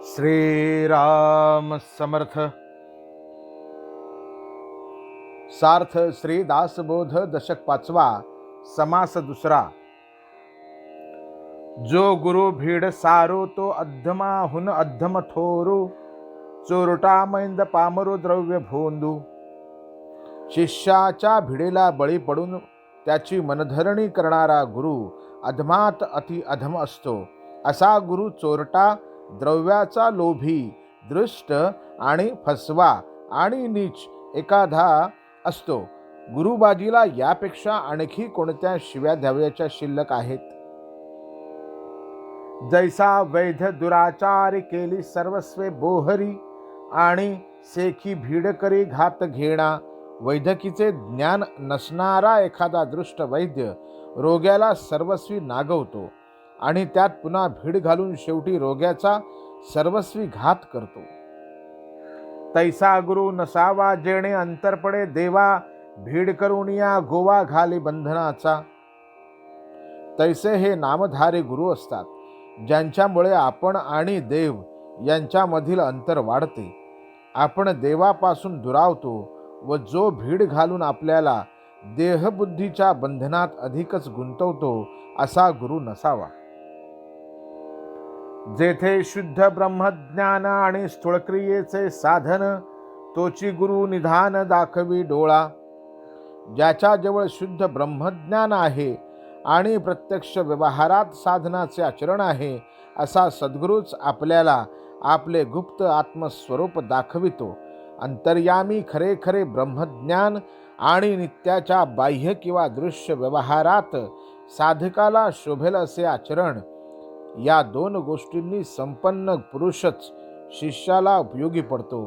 श्रीराम समर्थ. सार्थ श्री दासबोध दशक 5वा. समास दुसरा. जो गुरु भीड सारो तो अद्धमाहुन अद्धम थोरू. चोरटा मैंद पामरो द्रव्य भोंदू. शिष्याच्या भिडेला बळी पडून त्याची मनधरणी करणारा गुरु अधमात अति अधम असतो. असा गुरु चोरटा, द्रव्याचा लोभी, दृष्ट आणि फसवा आणि नीच एखादा असतो. गुरुबाजीला यापेक्षा आणखी कोणत्या शिव्या द्यावयाच्या शिल्लक आहेत? जैसा वैध दुराचारी केली सर्वस्वे बोहरी आणि सेखी भीड करी घात घेणा. वैद्यकीचे ज्ञान नसणारा एखादा दृष्ट वैद्य रोग्याला सर्वस्वी नागवतो आणि त्यात पुन्हा भीड घालून शेवटी रोग्याचा सर्वस्वी घात करतो. तैसा गुरु नसावा जेणे अंतर पडे देवा. भीड करून या गोवा घाली बंधनाचा. तैसे हे नामधारी गुरु असतात ज्यांच्यामुळे आपण आणि देव यांच्यामधील अंतर वाढते. आपण देवापासून दुरावतो व जो भीड घालून आपल्याला देहबुद्धीच्या बंधनात अधिकच गुंतवतो असा गुरु नसावा. जेथे शुद्ध ब्रह्मज्ञान आणि स्थूलक्रियेचे साधन तोची गुरु निधान दाखवी डोळा. ज्याच्याजवळ शुद्ध ब्रह्मज्ञान आहे आणि प्रत्यक्ष व्यवहारात साधनाचे आचरण आहे असा सद्गुरूच आपल्याला आपले गुप्त आत्मस्वरूप दाखवितो. अंतर्यामी खरे खरे ब्रह्मज्ञान आणि नित्याच्या बाह्य किंवा दृश्य व्यवहारात साधकाला शोभेल असे आचरण, या दोन गोष्टींनी संपन्न पुरुषच शिष्याला उपयोगी पडतो.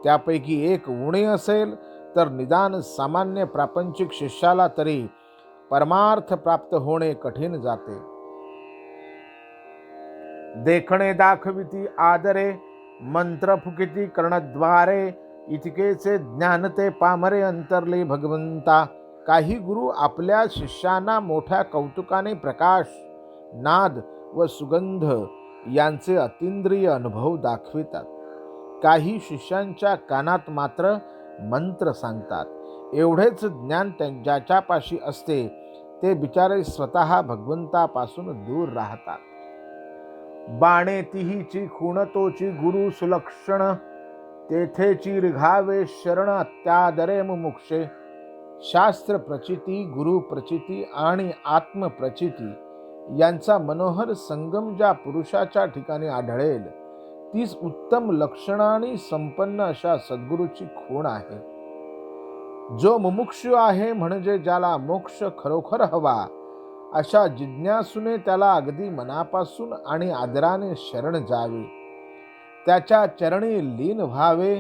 त्यापैकी एक उणे असेल तर निदान सामान्य प्रापंचिक शिष्याला तरी परमार्थ प्राप्त होणे कठीण जाते. देखणे दाखविती आदरे मंत्र फुकिती कर्णद्वारे. इतकेचे ज्ञान ते पामरे अंतरले भगवंता. काही गुरु आपल्या शिष्यांना मोठ्या कौतुकाने प्रकाश, नाद व सुगंध यांचे अतिंद्रिय अनुभव दाखवितात. काही शिष्यांच्या कानात मात्र मंत्र सांगतात. एवढेच ज्ञान ज्याच्यापाशी असते ते बिचारे स्वतः भगवंतापासून दूर राहतात. बाणे तिहीची खूण तोची गुरु सुलक्षण. तेथेची रिघावे शरण अत्यादरे मुमुक्षे. शास्त्र प्रचिती, गुरु प्रचिती आणि आत्मप्रचिती यांचा मनोहर संगम ज्या पुरुषाच्या ठिकाणी आढळेल तीच उत्तम लक्षणांनी संपन्न अशा सद्गुरूची खूण आहे. जो मुमुक्षु आहे म्हणजे ज्याला मोक्ष खरोखर हवा अशा जिज्ञासूने त्याला अगदी मनापासून आणि आदराने शरण जावे. त्याच्या चरणी लीन व्हावे.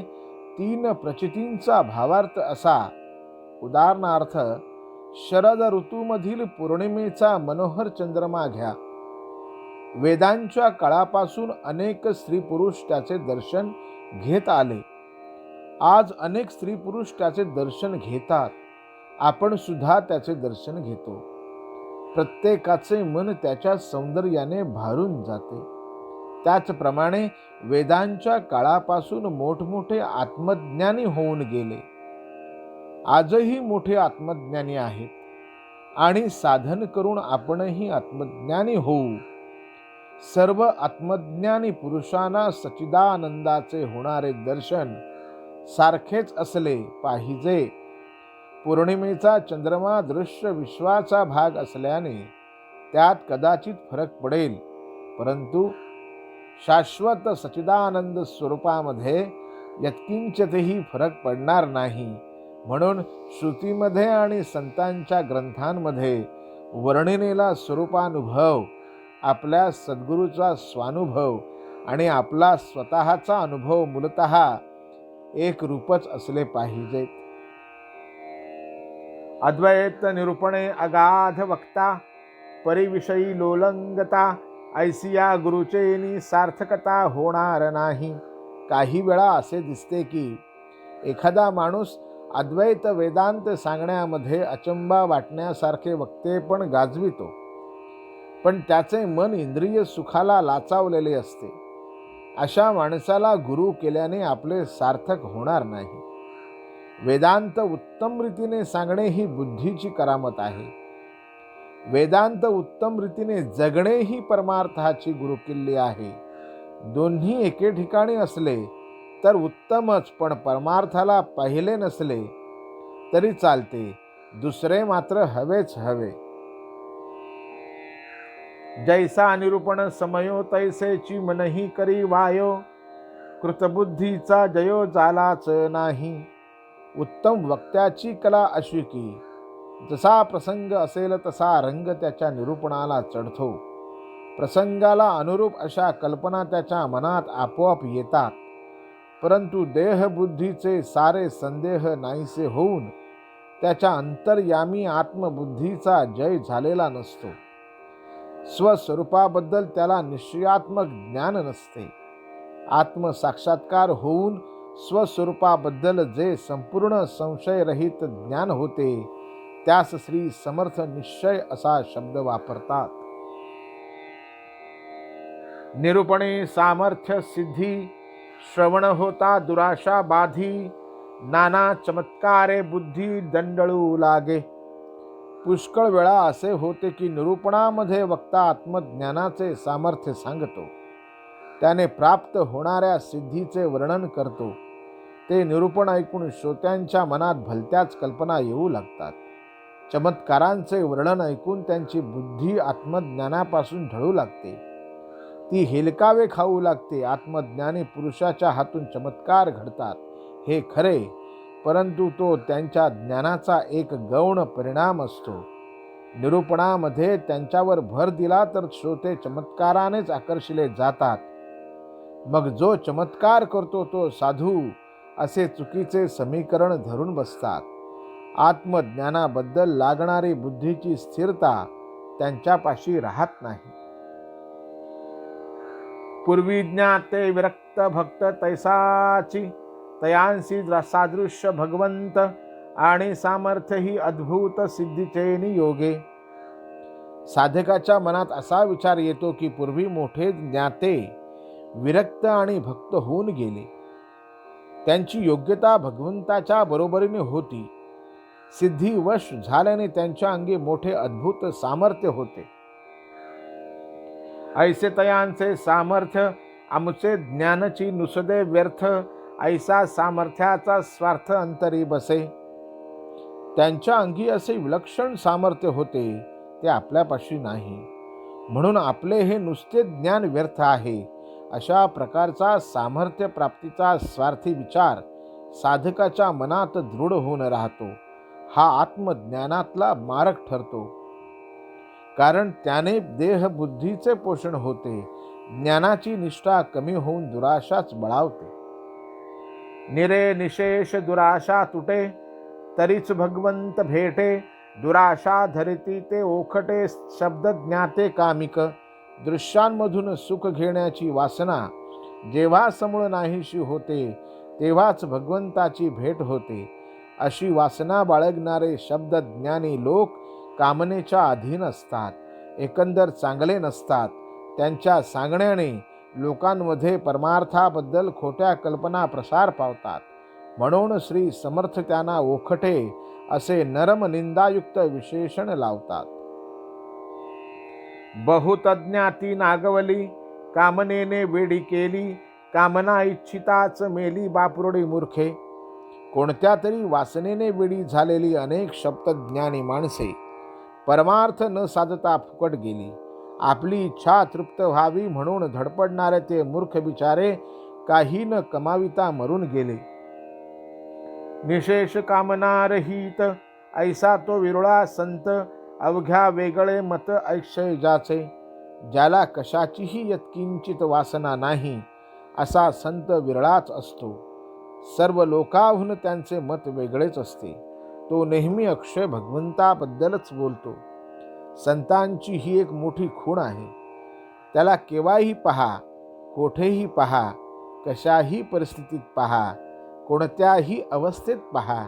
तीन प्रचितींचा भावार्थ असा. उदाहरणार्थ, शरद ऋतूमधील पौर्णिमेचा मनोहर चंद्रमा घ्या. वेदांच्या काळापासून अनेक स्त्री पुरुष त्याचे दर्शन घेत आले. आज अनेक स्त्री पुरुष त्याचे दर्शन घेतात. आपण सुद्धा त्याचे दर्शन घेतो. प्रत्येकाचे मन त्याच्या सौंदर्याने भारून जाते. त्याचप्रमाणे वेदांच्या काळापासून मोठमोठे आत्मज्ञानी होऊन गेले. आजही मोठे आत्मज्ञानी आहेत आणि साधन करून आपणही आत्मज्ञानी होऊ. सर्व आत्मज्ञानी पुरुषांना सच्चिदानंदाचे होणारे दर्शन सारखेच असले पाहिजे. पौर्णिमेचा चंद्रमा दृश्य विश्वाचा भाग असल्याने त्यात कदाचित फरक पडेल, परंतु शाश्वत सच्चिदानंद स्वरूपामध्ये यत्किंचितही फरक पडणार नाही. म्हणून श्रुतीमध्ये आणि संतांच्या ग्रंथांमध्ये वर्णिलेला स्वरूपानुभव, आपल्या सद्गुरूचा स्वानुभव आणि आपला स्वतःचा अनुभव मूलतः एक रूपच असले पाहिजे. अद्वैत निरूपणे अगाध वक्ता, परिविषयी लोलंगता. ऐसिया गुरुचेनी सार्थकता होणार नाही. काही वेळा असे दिसते की एखादा माणूस अद्वैत वेदांत सांगण्यामध्ये अचंबा वाटण्यासारखे वक्तेपण गाजवितो, पण त्याचे मन इंद्रिय सुखाला लाचावलेले असते अशा माणसाला गुरु केल्याने आपले सार्थक होणार नाही. वेदांत उत्तम रीतीने सांगणे ही बुद्धीची करामत आहे. वेदांत उत्तम रीतीने जगणे ही परमार्थाची गुरुकिल्ली आहे. दोन्ही एके ठिकाणी असले तर उत्तमच, पण परमार्थाला पाहिले नसले तरी चालते. दुसरे मात्र हवेच हवे. जैसा निरूपण समयो तैसेची मनही करी वायो, कृतबुद्धीचा जयो जालाच नाही. उत्तम वक्त्याची कला अशी की जसा प्रसंग असेल तसा रंग त्याच्या निरूपणाला चढतो. प्रसंगाला अनुरूप अशा कल्पना त्याच्या मनात आपोआप येतात. परंतु देहबुद्धीचे सारे संदेह नाहीसे होऊन त्याच्या अंतर्यामी आत्मबुद्धीचा जय झालेला नसतो. स्वस्वरूपाबद्दल त्याला निश्चयात्मक ज्ञान नसते. आत्मसाक्षात्कार होऊन स्वस्वरूपाबद्दल जे संपूर्ण संशयरहित ज्ञान होते त्यास श्री समर्थ निश्चय असा शब्द वापरतात. निरूपणे सामर्थ्य सिद्धी, श्रवण होता दुराशा बाधी, नाना चमत्कारे बुद्धी दंडळू लागे. पुष्कळ वेळा असे होते की निरूपणामध्ये वक्ता आत्मज्ञानाचे सामर्थ्य सांगतो. त्याने प्राप्त होणाऱ्या सिद्धीचे वर्णन करतो. ते निरूपण ऐकून श्रोत्यांच्या मनात भलत्याच कल्पना येऊ लागतात. चमत्कारांचे वर्णन ऐकून त्यांची बुद्धी आत्मज्ञानापासून ढळू लागते. ती हेलकावे खाऊ लागते. आत्मज्ञानी पुरुषाच्या हातून चमत्कार घडतात हे खरे, परंतु तो त्यांच्या ज्ञानाचा एक गौण परिणाम असतो. निरूपणामध्ये त्यांच्यावर भर दिला तर श्रोते चमत्कारानेच आकर्षिले जातात. मग जो चमत्कार करतो तो साधू असे चुकीचे समीकरण धरून बसतात. आत्मज्ञानाबद्दल लागणारी बुद्धीची स्थिरता त्यांच्यापाशी राहत नाही. पूर्वी ज्ञाते विरक्त भक्त तैसाची, तयांसी सादृश्य भगवंत आणि सामर्थ्य ही अद्भुत सिद्धीचे नियोगे. साधकाच्या मनात असा विचार येतो की पूर्वी मोठे ज्ञाते विरक्त आणि भक्त होऊन गेले. त्यांची योग्यता भगवंताच्या बरोबरीने होती. सिद्धी वश झाल्याने त्यांच्या अंगी मोठे अद्भुत सामर्थ्य होते. ऐसे तयांचे सामर्थ्य आमचे ज्ञानची नुसदे व्यर्थ, ऐसा सामर्थ्याचा स्वार्थ अंतरी बसे. त्यांच्या अंगी असे विलक्षण सामर्थ्य होते ते आपल्यापाशी नाही, म्हणून आपले हे नुसते ज्ञान व्यर्थ आहे. अशा प्रकारचा सामर्थ्य प्राप्तीचा स्वार्थी विचार साधकाच्या मनात दृढ होऊन राहतो. हा आत्मज्ञानातला मार्ग ठरतो, कारण त्याने देहबुद्धीचे पोषण होते. ज्ञानाची निष्ठा कमी होऊन दुराशाच बळावते. निरे निशेष दुराशा तुटे, तरीच भगवंत भेटे. दुराशा धरिती ते ओखटे, शब्द ज्ञाते कामिक. दृश्यांमधून सुख घेण्याची वासना जेव्हा समूळ नाहीशी होते तेव्हाच भगवंताची भेट होते. अशी वासना बाळगणारे शब्द ज्ञानी लोक कामनेच्या अधीन असतात, एकंदर चांगले नसतात. त्यांच्या सांगण्याने लोकांमध्ये परमार्थाबद्दल खोट्या कल्पना प्रसार पावतात. म्हणून श्री समर्थ त्यांना ओखटे असे नरम निंदायुक्त विशेषण लावतात. बहुत ज्ञाती नागवली, कामनेने वेडी केली. कामना इच्छिताच मेली, बापुरडी मूर्खे. कोणत्या तरी वासनेने वेडी झालेली अनेक शब्दज्ञानी माणसे परमार्थ न साधता फुकट गेली. आपली इच्छा तृप्त व्हावी म्हणून धडपडणारे ते मूर्ख बिचारे काही न कमाविता मरून गेले. निशेष कामना रहित, ऐसा तो विरळा संत. अवघ्या वेगळे मत ऐक्षय जाचे. ज्याला कशाचीही यत्किंचित वासना नाही असा संत विरळाच असतो. सर्व लोकांहून त्यांचे मत वेगळेच असते. तो नेहमी अक्षय भगवंताबद्दलच बोलतो. संतांची ही एक मोठी खूण आहे. त्याला केव्हाही पहा, कोठेही पहा, कशाही परिस्थितीत पहा, कोणत्याही अवस्थेत पहा,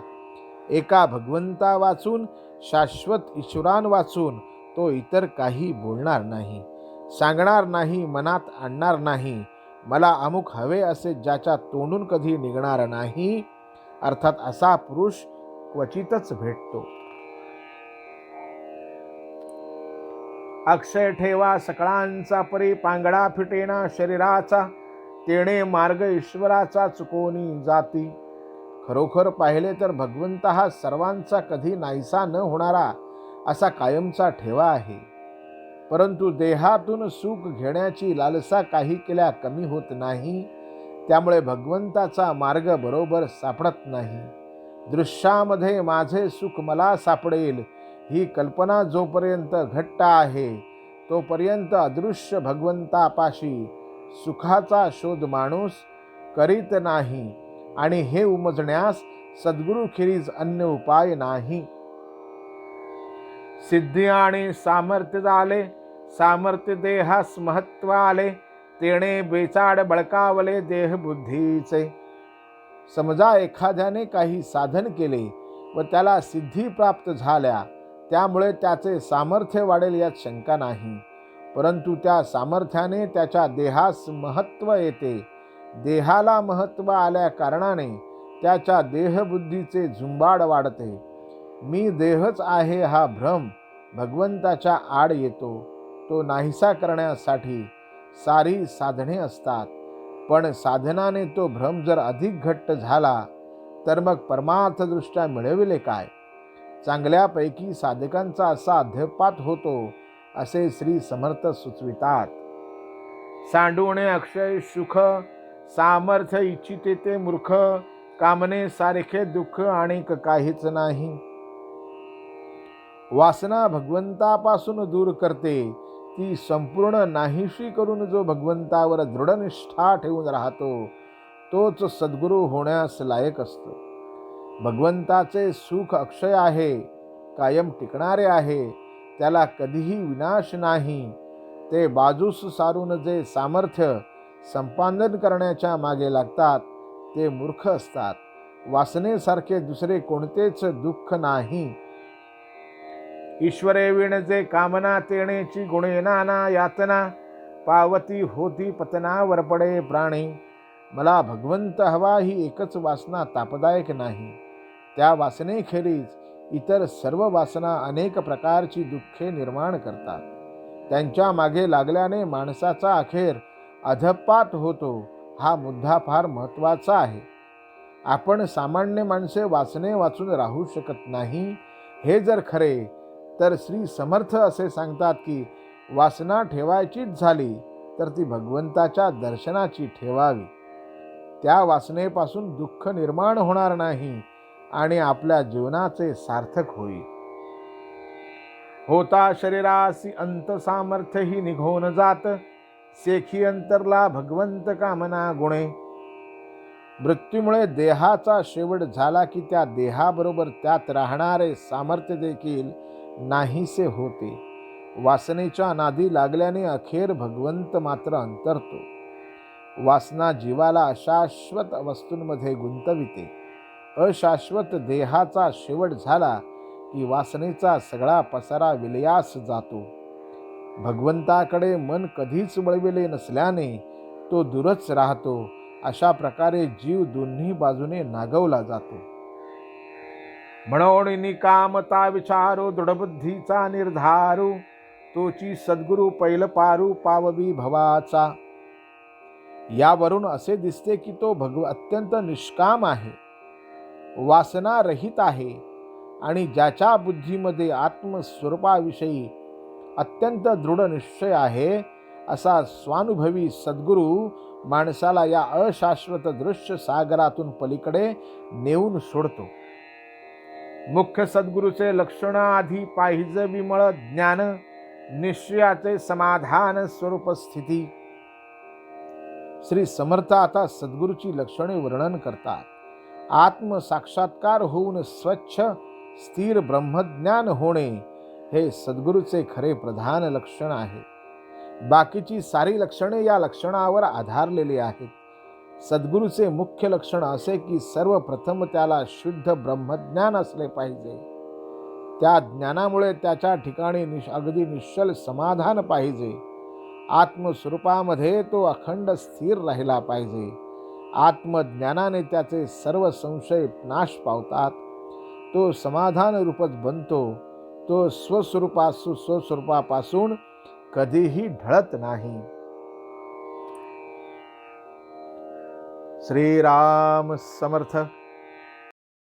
एका भगवंता वाचून, शाश्वत ईश्वरान वाचून तो इतर काही बोलणार नाही, सांगणार नाही, मनात आणणार नाही. मला अमुक हवे असे ज्याच्या तोंडून कधी निघणार नाही, अर्थात असा पुरुष क्वचितच भेटतो. अक्षय ठेवा सकळांचा परी, पांगडा फिटेना शरीराचा, तेणे मार्ग ईश्वराचा चुकोनी जाती. खरोखर पाहिले तर भगवंत हा सर्वांचा कधी नाहीसा न होणारा असा कायमचा ठेवा आहे. परंतु देहातून सुख घेण्याची लालसा काही केल्या कमी होत नाही. त्यामुळे भगवंताचा मार्ग बरोबर सापडत नाही. दृश्यामध्ये माझे सुख मला सापडेल ही कल्पना जोपर्यंत घट्ट आहे, तोपर्यंत अदृश्य भगवंतापाशी सुखाचा शोध माणूस करीत नाही, आणि हे उमजण्यास सद्गुरूखेरीज अन्य उपाय नाही. सिद्धी आणि सामर्थ्य झाले, सामर्थ्य देहास महत्व आले, तेणे बेचाड बळकावले देह बुद्धीचे. समजा एखाद्याने काही साधन केले व त्याला सिद्धी प्राप्त झाल्या, त्यामुळे त्याचे सामर्थ्य वाढेल यात शंका नाही. परंतु त्या सामर्थ्याने त्याच्या देहास महत्व येते. देहाला महत्व आल्या कारणाने त्याच्या देहबुद्धीचे झुंबाड वाढते. मी देहच आहे हा भ्रम भगवंताच्या आड येतो. तो नाहीसा करण्यासाठी सारी साधने असतात, पण साधनाने तो भ्रम जर अधिक घट्ट झाला तर मग परमार्थदृष्ट्या मिळविले काय? चांगल्यापैकी साधकांचा असा अध्यपात होतो असे श्री समर्थ सुचवितात. सांडूने अक्षय सुख, सामर्थ्य इच्छिते ते मूर्ख, कामने सारखे दुःख आणि काहीच नाही. वासना भगवंतापासून दूर करते, ती संपूर्ण नाहीशी करून जो भगवंतावर दृढनिष्ठा ठेवून राहतो, तोच सद्गुरू होण्यास लायक असतो. भगवंताचे सुख अक्षय आहे, कायम टिकणारे आहे, त्याला कधीही विनाश नाही. ते बाजूस सारून जे सामर्थ्य संपादन करण्याच्या मागे लागतात ते मूर्ख असतात. वासनेसारखे दुसरे कोणतेच दुःख नाही. ईश्वरे विण जे कामना, तेणेची गुणे नाना यातना, पावती होती पतनावर पडे प्राणी. मला भगवंत हवा ही एकच वासना तापदायक नाही. त्या वासनेखेरीज इतर सर्व वासना अनेक प्रकारची दुःखे निर्माण करतात. त्यांच्या मागे लागल्याने माणसाचा अखेर अधपात होतो. हा मुद्दा फार महत्त्वाचा आहे. आपण सामान्य माणसे वासने वाचून राहू शकत नाही. हे जर खरे तर श्री समर्थ असे सांगतात की वासना ठेवायचीच झाली तर ती भगवंताच्या दर्शनाची ठेवावी. त्या वासनेपासून दुःख निर्माण होणार नाही आणि आपल्या जीवनाचे सार्थक होईल. होता शरीरासी अंत, सामर्थ्य ही निघून जात, सेखी अंतरला भगवंत कामना गुणे. मृत्यूमुळे देहाचा शेवट झाला की त्या देहाबरोबर त्यात राहणारे सामर्थ्य देखील नाहीसे होते. वासनेच्या नादी लागल्याने अखेर भगवंत मात्र अंतरतो. वासना जीवाला अशाश्वत वस्तूंमध्ये गुंतविते. अशाश्वत देहाचा शेवट झाला की वासनेचा सगळा पसारा विलयास जातो. भगवंताकडे मन कधीच वळविले नसल्याने तो दूरच राहतो. अशा प्रकारे जीव दोन्ही बाजूने नागवला जातो. म्हणून निकामता विचारो, दृढबुद्धीचा निर्धारू, तोची सद्गुरू पैल पारू पाववी भवाचा. यावरून असे दिसते की तो अत्यंत निष्काम आहे, वासना रहित आहे आणि ज्याच्या बुद्धीमध्ये आत्मस्वरूपाविषयी अत्यंत दृढ निश्चय आहे, असा स्वानुभवी सद्गुरू माणसाला या अशाश्वत दृश्य सागरातून पलीकडे नेऊन सोडतो. मुख्य सद्गुरूचे लक्षण आधी पाहिजे विमळ ज्ञान, निश्चयाचे समाधान स्वरूप स्थिती. श्री समर्थ आता सद्गुरूची लक्षणे वर्णन करतात. आत्मसाक्षात्कार होऊन स्वच्छ स्थिर ब्रह्मज्ञान होणे हे सद्गुरूचे खरे प्रधान लक्षण आहे. बाकीची सारी लक्षणे या लक्षणावर आधारलेली आहेत. सद्गुरूचे मुख्य लक्षण असे की सर्वप्रथम त्याला शुद्ध ब्रह्मज्ञान असले पाहिजे. त्या ज्ञानामुळे त्याच्या ठिकाणी अगदी निश्चल समाधान पाहिजे. आत्मस्वरूपामध्ये तो अखंड स्थिर राहिला पाहिजे. आत्मज्ञानाने त्याचे सर्व संशय नाश पावतात. तो समाधान रूपच बनतो. तो स्वस्वरूपापासून कधीही ढळत नाही. श्रीराम समर्थ.